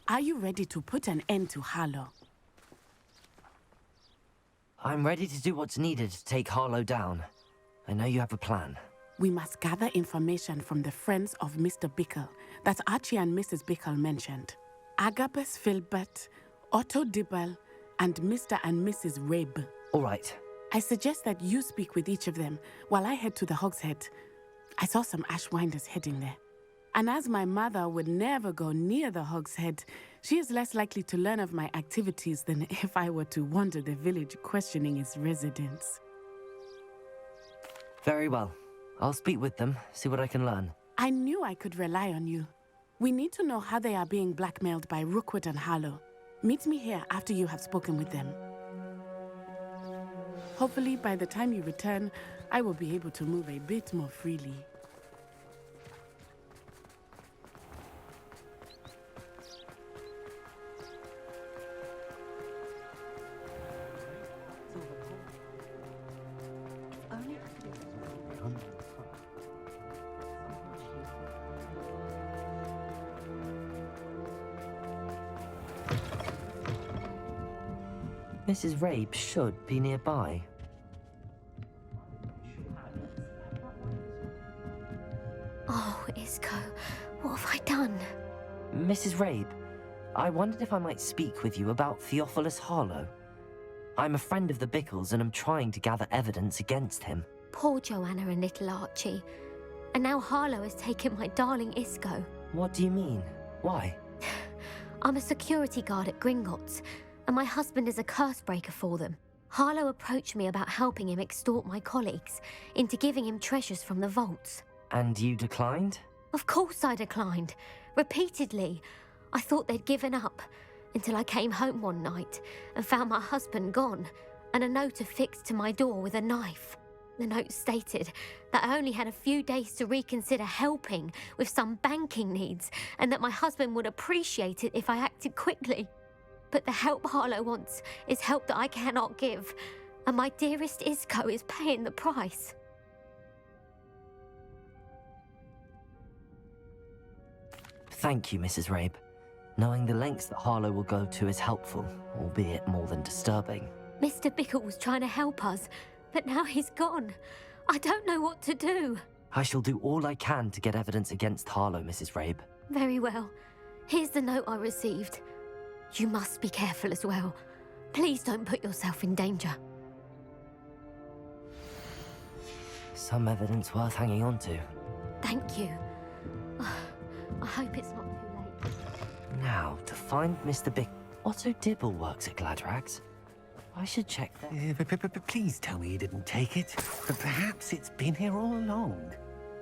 Are you ready to put an end to Harlow? I'm ready to do what's needed to take Harlow down. I know you have a plan. We must gather information from the friends of Mr. Bickle that Archie and Mrs. Bickle mentioned. Agabus Filbert, Otto Dibble, and Mr. and Mrs. Rabe. All right. I suggest that you speak with each of them while I head to the Hogshead. I saw some Ashwinders heading there. And as my mother would never go near the Hogshead, she is less likely to learn of my activities than if I were to wander the village questioning its residents. Very well. I'll speak with them, see what I can learn. I knew I could rely on you. We need to know how they are being blackmailed by Rookwood and Harlow. Meet me here after you have spoken with them. Hopefully, by the time you return, I will be able to move a bit more freely. Mrs. Rabe should be nearby. Oh, Isco, what have I done? Mrs. Rabe, I wondered if I might speak with you about Theophilus Harlow. I'm a friend of the Bickles and I'm trying to gather evidence against him. Poor Joanna and little Archie. And now Harlow has taken my darling Isco. What do you mean? Why? I'm a security guard at Gringotts, and my husband is a curse breaker for them. Harlow approached me about helping him extort my colleagues into giving him treasures from the vaults. And you declined? Of course I declined. Repeatedly. I thought they'd given up, until I came home one night and found my husband gone, and a note affixed to my door with a knife. The note stated that I only had a few days to reconsider helping with some banking needs, and that my husband would appreciate it if I acted quickly. But the help Harlow wants is help that I cannot give, and my dearest Isco is paying the price. Thank you, Mrs. Rabe. Knowing the lengths that Harlow will go to is helpful, albeit more than disturbing. Mr. Bickle was trying to help us, but now he's gone. I don't know what to do. I shall do all I can to get evidence against Harlow, Mrs. Rabe. Very well. Here's the note I received. You must be careful as well. Please don't put yourself in danger. Some evidence worth hanging on to. Thank you. I hope it's not too late. Now, to find Mr. Otto Dibble works at Gladrags. I should check that. Please tell me you didn't take it. But perhaps it's been here all along.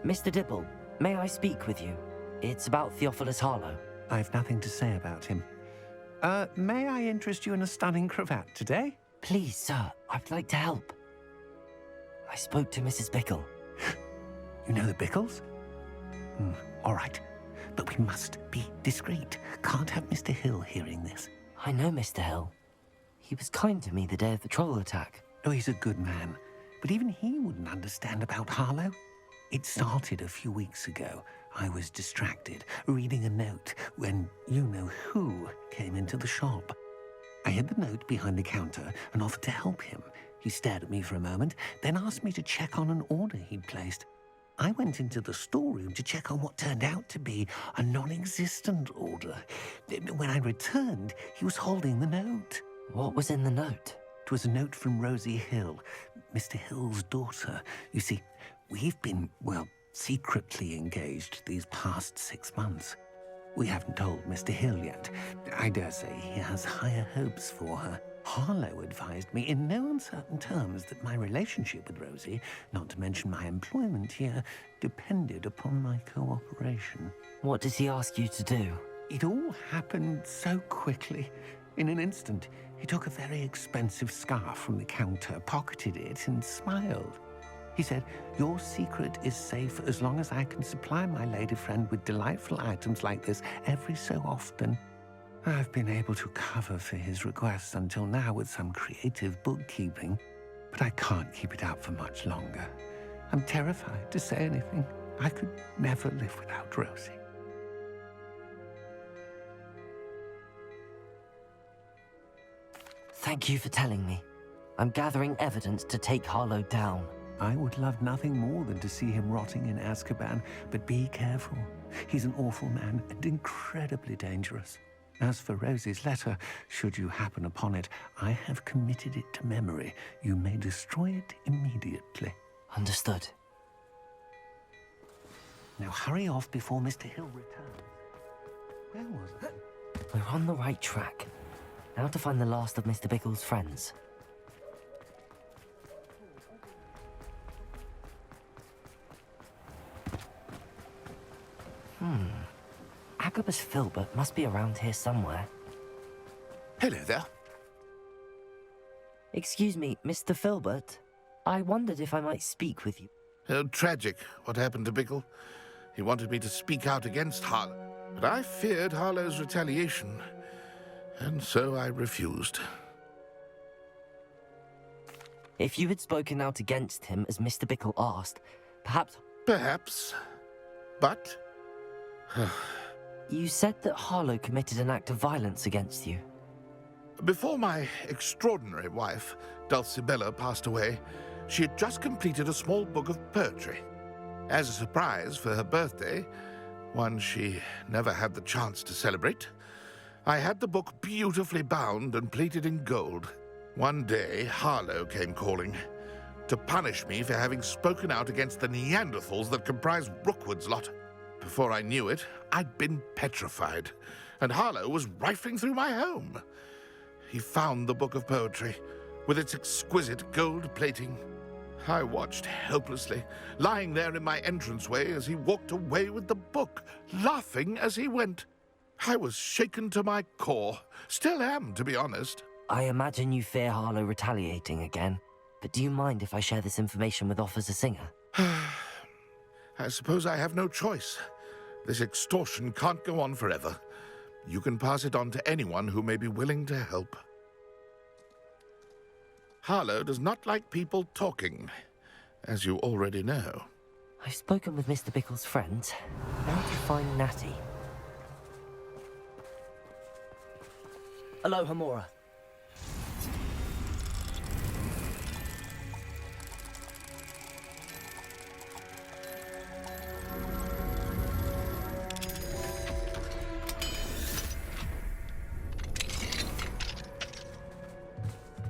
Mr. Dibble, may I speak with you? It's about Theophilus Harlow. I've nothing to say about him. May I interest you in a stunning cravat today? Please, sir, I'd like to help. I spoke to Mrs. Bickle. You know the Bickles? All right. But we must be discreet. Can't have Mr. Hill hearing this. I know Mr. Hill. He was kind to me the day of the troll attack. Oh, he's a good man. But even he wouldn't understand about Harlow. It started a few weeks ago. I was distracted, reading a note, when you-know-who came into the shop. I hid the note behind the counter and offered to help him. He stared at me for a moment, then asked me to check on an order he'd placed. I went into the storeroom to check on what turned out to be a non-existent order. When I returned, he was holding the note. What was in the note? It was a note from Rosie Hill, Mr. Hill's daughter. You see, we've been, secretly engaged these past 6 months. We haven't told Mr. Hill yet. I dare say he has higher hopes for her. Harlow advised me in no uncertain terms that my relationship with Rosie, not to mention my employment here, depended upon my cooperation. What does he ask you to do? It all happened so quickly. In an instant, he took a very expensive scarf from the counter, pocketed it, and smiled. He said, "Your secret is safe as long as I can supply my lady friend with delightful items like this every so often." I've been able to cover for his requests until now with some creative bookkeeping, but I can't keep it up for much longer. I'm terrified to say anything. I could never live without Rosie. Thank you for telling me. I'm gathering evidence to take Harlow down. I would love nothing more than to see him rotting in Azkaban, but be careful. He's an awful man and incredibly dangerous. As for Rosie's letter, should you happen upon it, I have committed it to memory. You may destroy it immediately. Understood. Now hurry off before Mr. Hill returns. Where was I? We're on the right track. Now to find the last of Mr. Bickle's friends. Agabus Filbert must be around here somewhere. Hello there. Excuse me, Mr. Filbert. I wondered if I might speak with you. Tragic, what happened to Bickle. He wanted me to speak out against Harlow, but I feared Harlow's retaliation, and so I refused. If you had spoken out against him as Mr. Bickle asked, perhaps... Perhaps, but... You said that Harlow committed an act of violence against you. Before my extraordinary wife, Dulcibella, passed away, she had just completed a small book of poetry. As a surprise for her birthday, one she never had the chance to celebrate, I had the book beautifully bound and plated in gold. One day, Harlow came calling to punish me for having spoken out against the Neanderthals that comprise Rookwood's lot. Before I knew it, I'd been petrified, and Harlow was rifling through my home. He found the book of poetry, with its exquisite gold plating. I watched helplessly, lying there in my entranceway as he walked away with the book, laughing as he went. I was shaken to my core. Still am, to be honest. I imagine you fear Harlow retaliating again, but do you mind if I share this information with Officer Singer? I suppose I have no choice. This extortion can't go on forever. You can pass it on to anyone who may be willing to help. Harlow does not like people talking, as you already know. I've spoken with Mr. Bickle's friends. Now to find Natty. Aloha, Mora.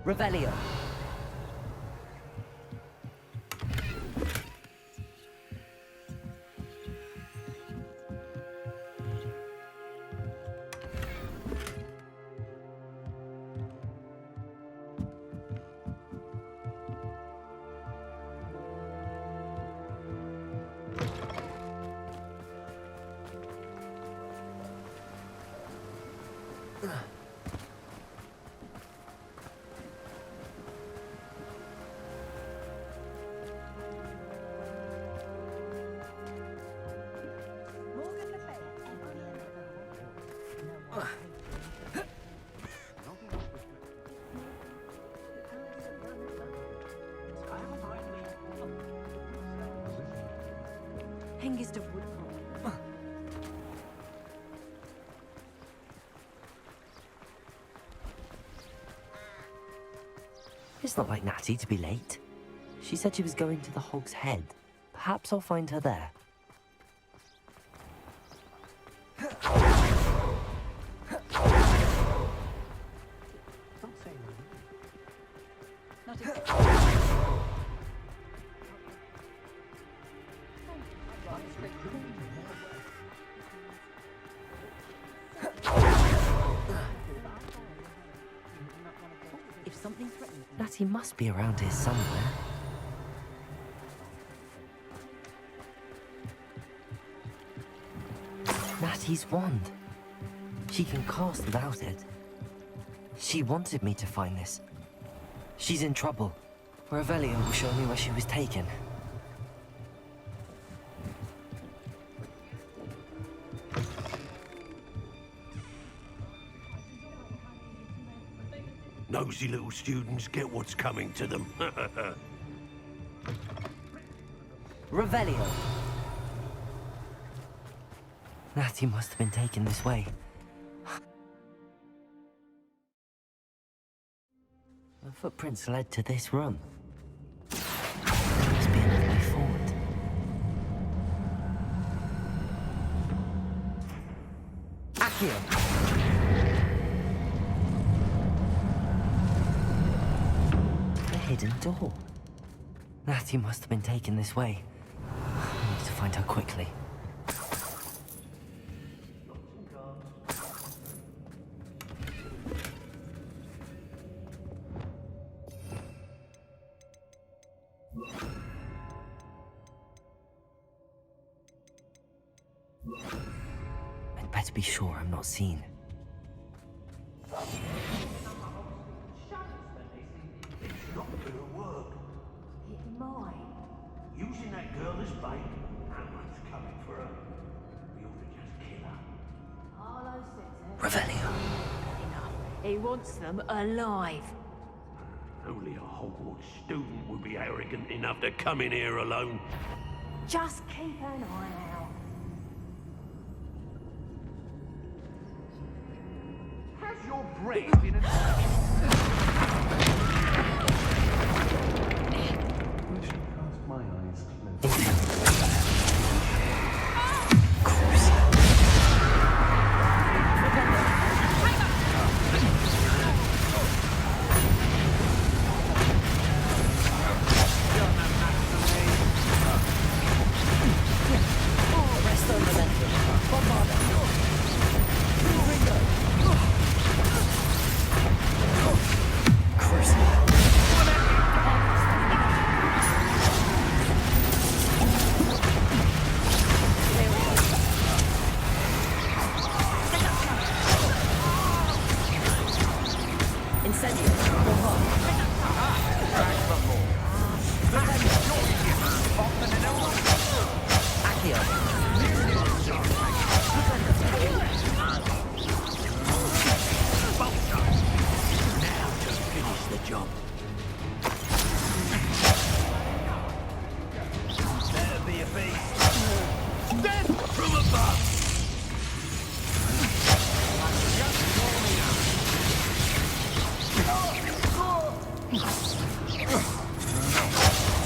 Revelio. It's not like Natty to be late. She said she was going to the Hog's Head. Perhaps I'll find her there. Natty must be around here somewhere. Natty's wand. She can cast without it. She wanted me to find this. She's in trouble. Revelio will show me where she was taken. Nosy little students get what's coming to them. Revelio. Natty must have been taken this way. footprints led to this room. There must be another way forward. Accio! The hidden door. Natty must have been taken this way. I need to find her quickly. I'd better be sure I'm not seen. It's not gonna work. It might. Using that girl as bait, no one's coming for her. We ought to just kill her. Harlow says it. Revelio. Enough. He wants them alive. Only a Hogwarts student would be arrogant enough to come in here alone. Just keep an eye out. Has your brain been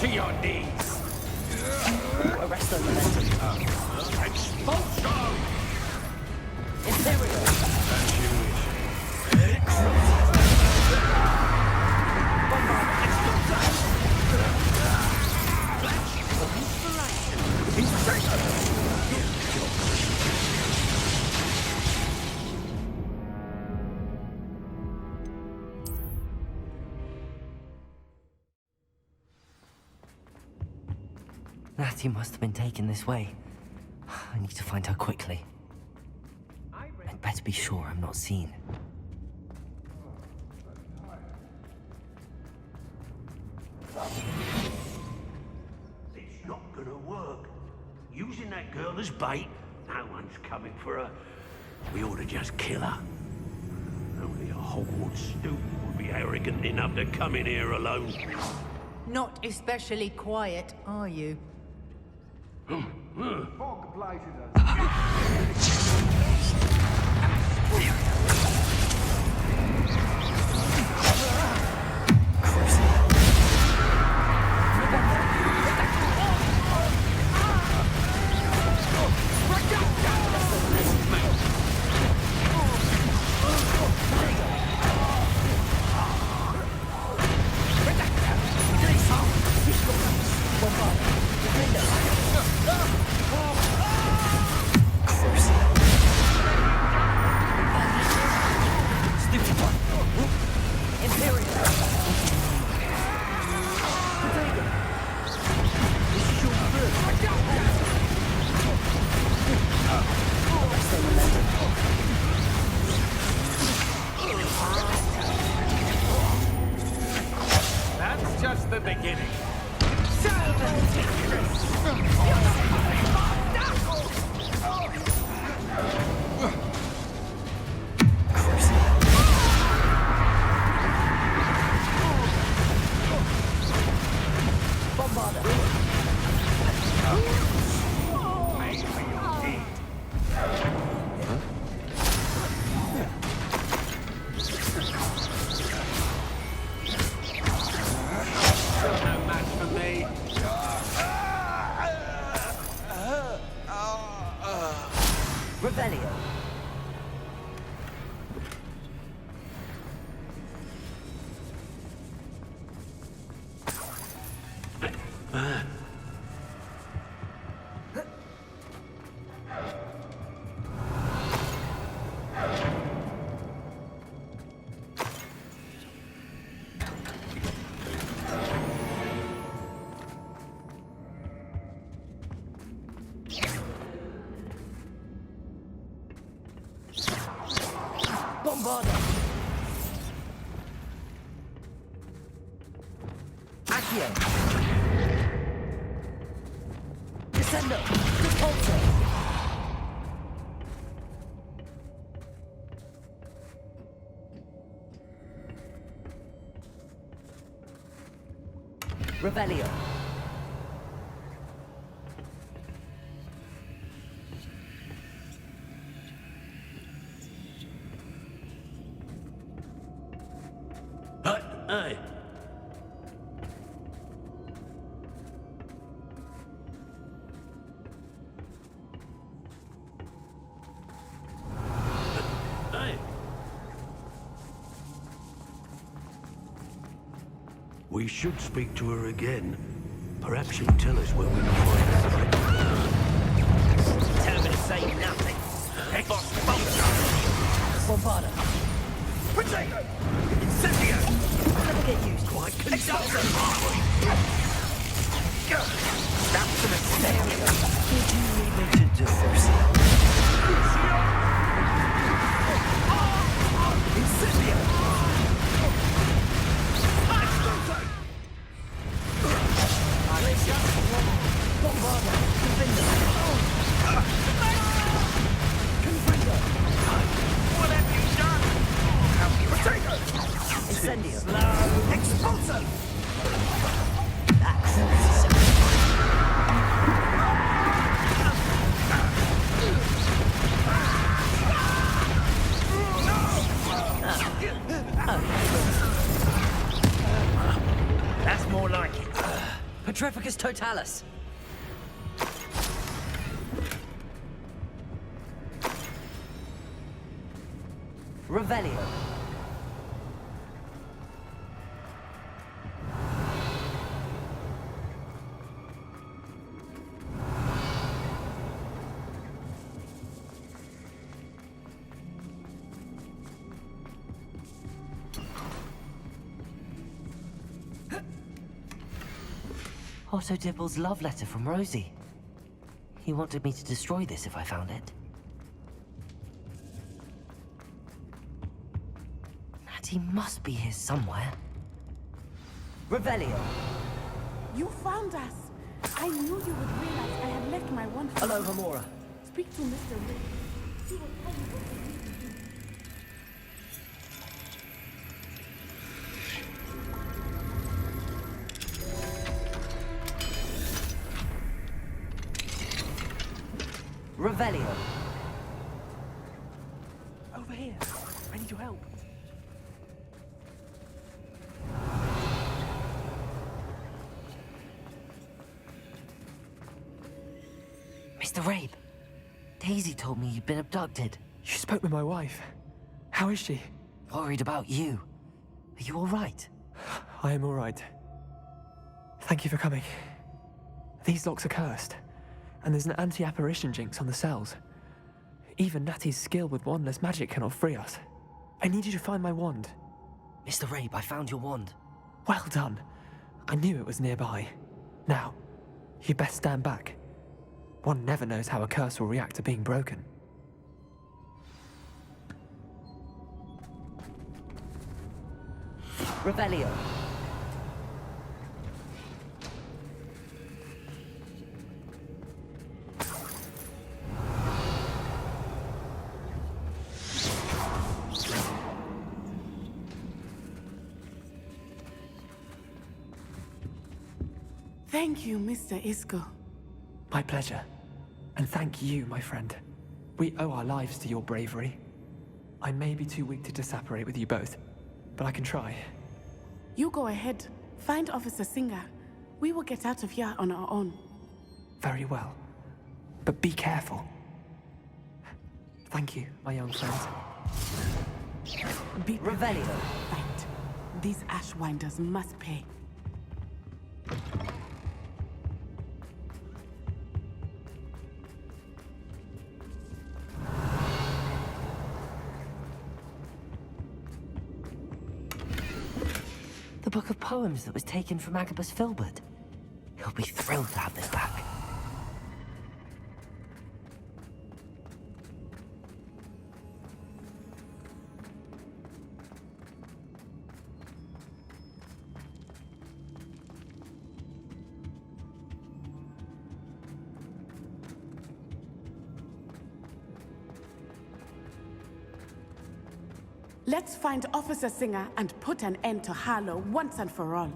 to your knees? Arrest the momentum. Expulsion! Imperial. Natty must have been taken this way. I need to find her quickly. I'd better be sure I'm not seen. It's not gonna work. Using that girl as bait, no one's coming for her. We ought to just kill her. Only a Hogwarts student would be arrogant enough to come in here alone. Not especially quiet, are you? Fog blighted us. That's just the beginning. Bombarda. Accio. Descendo. Repulso. Revelio. Hey. Hey. We should speak to her again. Perhaps she'll tell us where we can find her. Determined to say nothing. Bombarda. Potato. Incendio. Never get used. Quite Exalted. That's an hysteria. What do you need me to do? Incendio. Bombarda. Convindo. Convindo. What have you done? Potato. Incendio. Expulso. That's more like it. Petrificus totalis. Revelio. Otto Dibble's love letter from Rosie. He wanted me to destroy this if I found it. Natty must be here somewhere. Revelio. You found us. I knew you would realize I had left my wand. Hello, Hamora. Speak to Mr. Ray. He will tell you what you need to do. Revelio. Over here. I need your help. Mr. Rabe, Daisy told me you'd been abducted. You spoke with my wife. How is she? Worried about you. Are you all right? I am all right. Thank you for coming. These locks are cursed, and there's an anti-apparition jinx on the cells. Even Natty's skill with wandless magic cannot free us. I need you to find my wand. Mr. Rabe, I found your wand. Well done. I knew it was nearby. Now, you best stand back. One never knows how a curse will react to being broken. Revelio. Thank you, Mr. Isco. My pleasure. And thank you, my friend. We owe our lives to your bravery. I may be too weak to disapparate with you both, but I can try. You go ahead. Find Officer Singer. We will get out of here on our own. Very well. But be careful. Thank you, my young friends. Be Revelio. Fight. These Ashwinders must pay. The book of poems that was taken from Agabus Filbert. He'll be thrilled to have this back. Let's find Officer Singer and put an end to Harlow once and for all.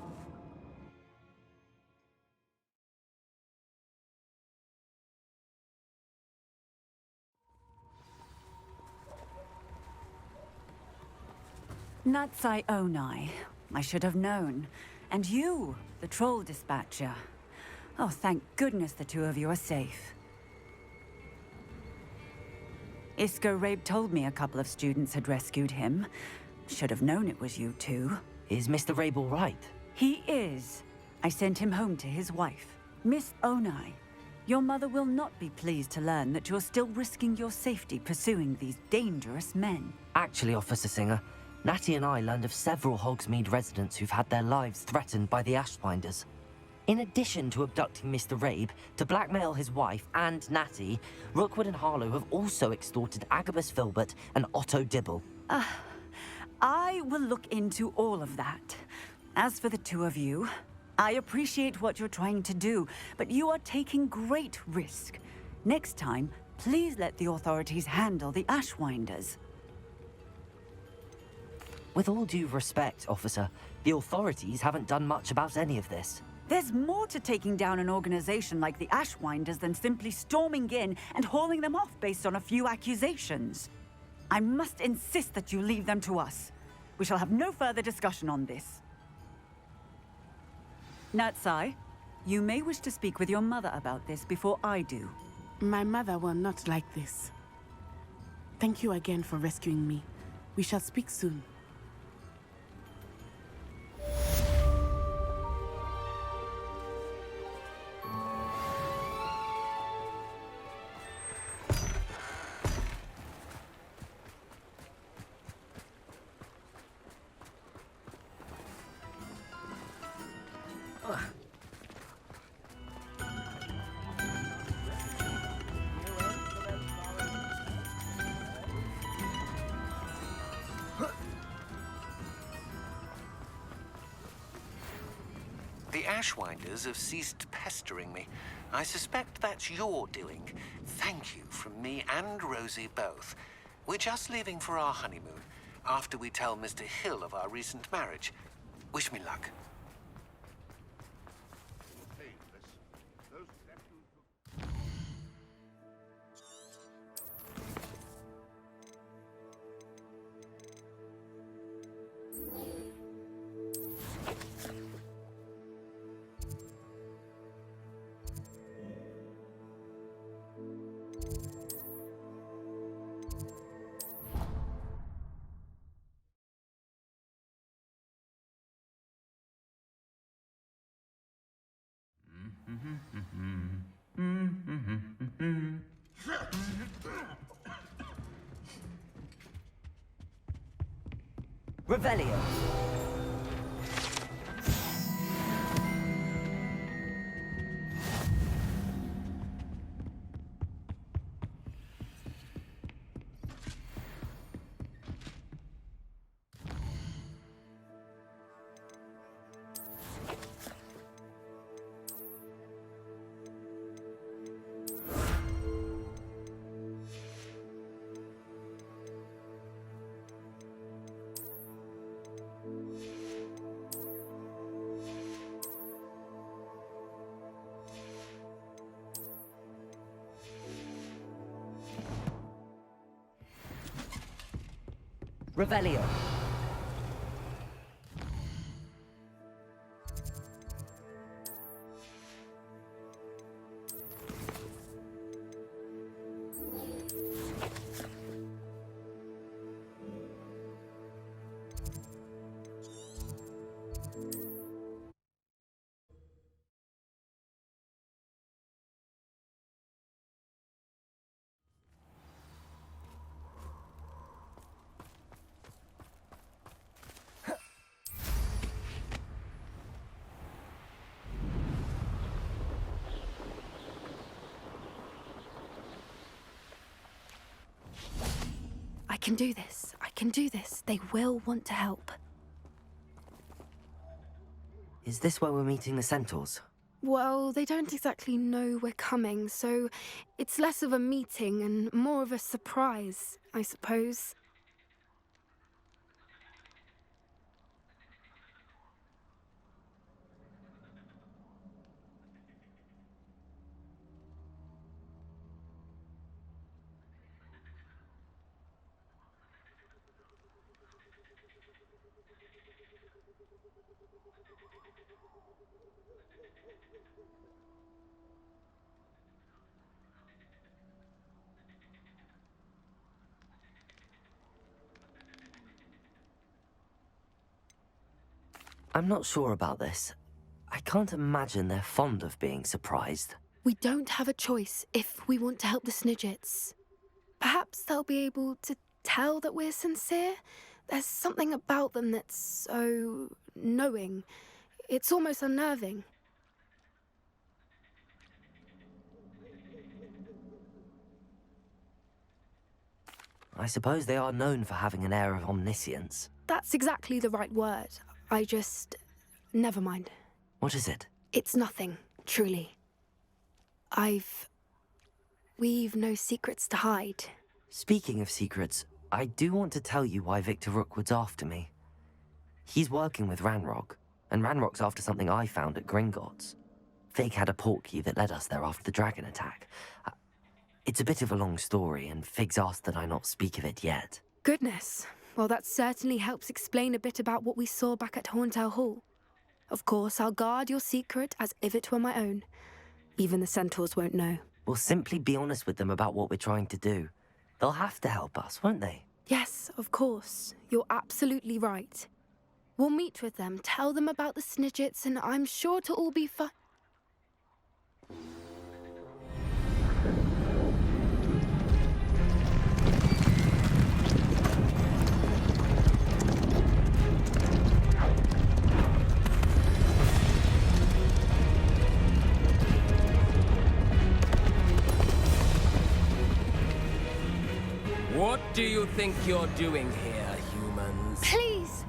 Natsai Onai. I should have known. And you, the troll dispatcher. Oh, thank goodness the two of you are safe. Isco Rabe told me a couple of students had rescued him. Should have known it was you two. Is Mr. Rabe all right? He is. I sent him home to his wife. Miss Onai, your mother will not be pleased to learn that you're still risking your safety pursuing these dangerous men. Actually, Officer Singer, Natty and I learned of several Hogsmeade residents who've had their lives threatened by the Ashfinders. In addition to abducting Mr. Rabe to blackmail his wife and Natty, Rookwood and Harlow have also extorted Agabus Filbert and Otto Dibble. I will look into all of that. As for the two of you, I appreciate what you're trying to do, but you are taking great risk. Next time, please let the authorities handle the Ashwinders. With all due respect, officer, the authorities haven't done much about any of this. There's more to taking down an organization like the Ashwinders than simply storming in and hauling them off based on a few accusations. I must insist that you leave them to us. We shall have no further discussion on this. Natsai, you may wish to speak with your mother about this before I do. My mother will not like this. Thank you again for rescuing me. We shall speak soon. The Ashwinders have ceased pestering me. I suspect that's your doing. Thank you from me and Rosie both. We're just leaving for our honeymoon after we tell Mr. Hill of our recent marriage. Wish me luck. Revelio. Revelio. I can do this. I can do this. They will want to help. Is this where we're meeting the Centaurs? Well, they don't exactly know we're coming, so it's less of a meeting and more of a surprise, I suppose. I'm not sure about this. I can't imagine they're fond of being surprised. We don't have a choice if we want to help the Snidgets. Perhaps they'll be able to tell that we're sincere. There's something about them that's so knowing. It's almost unnerving. I suppose they are known for having an air of omniscience. That's exactly the right word. I just... Never mind. What is it? It's nothing, truly. We've no secrets to hide. Speaking of secrets, I do want to tell you why Victor Rookwood's after me. He's working with Ranrock, and Ranrock's after something I found at Gringotts. Fig had a portkey that led us there after the dragon attack. It's a bit of a long story, and Fig's asked that I not speak of it yet. Goodness. Well, that certainly helps explain a bit about what we saw back at Horntail Hall. Of course, I'll guard your secret as if it were my own. Even the centaurs won't know. We'll simply be honest with them about what we're trying to do. They'll have to help us, won't they? Yes, of course. You're absolutely right. We'll meet with them, tell them about the Snidgets, and I'm sure it'll all be fine. What do you think you're doing here, humans? Please!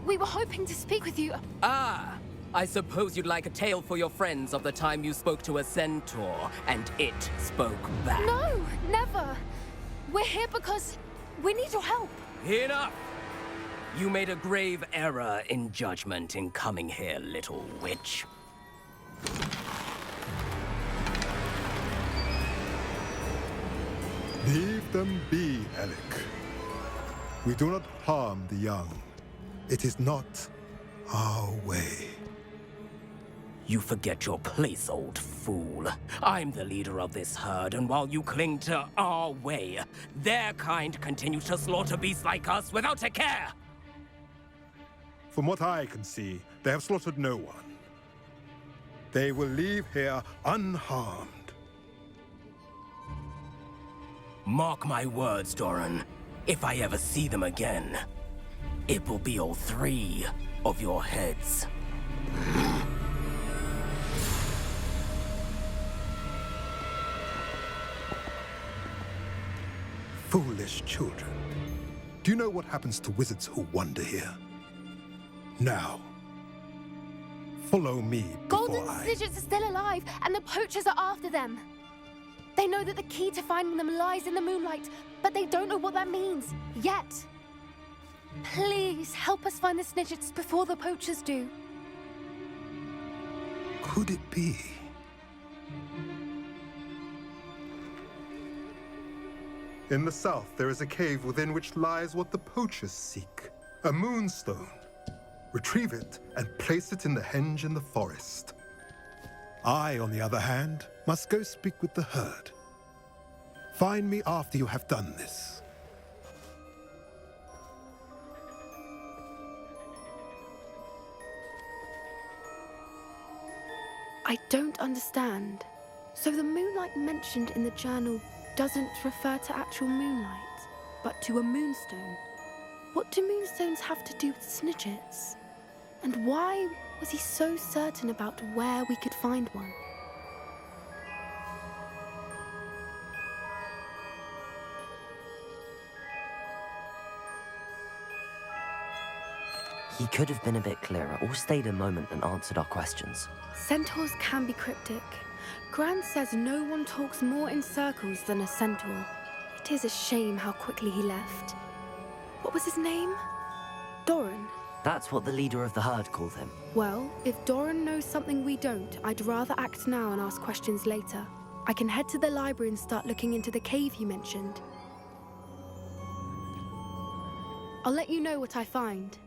We were hoping to speak with you. Ah! I suppose you'd like a tale for your friends of the time you spoke to a centaur, and it spoke back. No, never! We're here because we need your help. Enough! You made a grave error in judgment in coming here, little witch. Leave them be, Alec. We do not harm the young. It is not our way. You forget your place, old fool. I'm the leader of this herd, and while you cling to our way, their kind continue to slaughter beasts like us without a care! From what I can see, they have slaughtered no one. They will leave here unharmed. Mark my words, Doran. If I ever see them again, it will be all 3 of your heads. Foolish children. Do you know what happens to wizards who wander here? Now, follow me before Golden Snidgets are still alive, and the poachers are after them. They know that the key to finding them lies in the moonlight, but they don't know what that means, yet. Please, help us find the Snidgets before the poachers do. Could it be? In the south, there is a cave within which lies what the poachers seek. A moonstone. Retrieve it and place it in the henge in the forest. I, on the other hand, must go speak with the herd. Find me after you have done this. I don't understand. So the moonlight mentioned in the journal doesn't refer to actual moonlight, but to a moonstone. What do moonstones have to do with Snidgets? And why was he so certain about where we could find one? He could have been a bit clearer, or stayed a moment and answered our questions. Centaurs can be cryptic. Gran says no one talks more in circles than a centaur. It is a shame how quickly he left. What was his name? Doran? That's what the leader of the herd called him. Well, if Doran knows something we don't, I'd rather act now and ask questions later. I can head to the library and start looking into the cave you mentioned. I'll let you know what I find.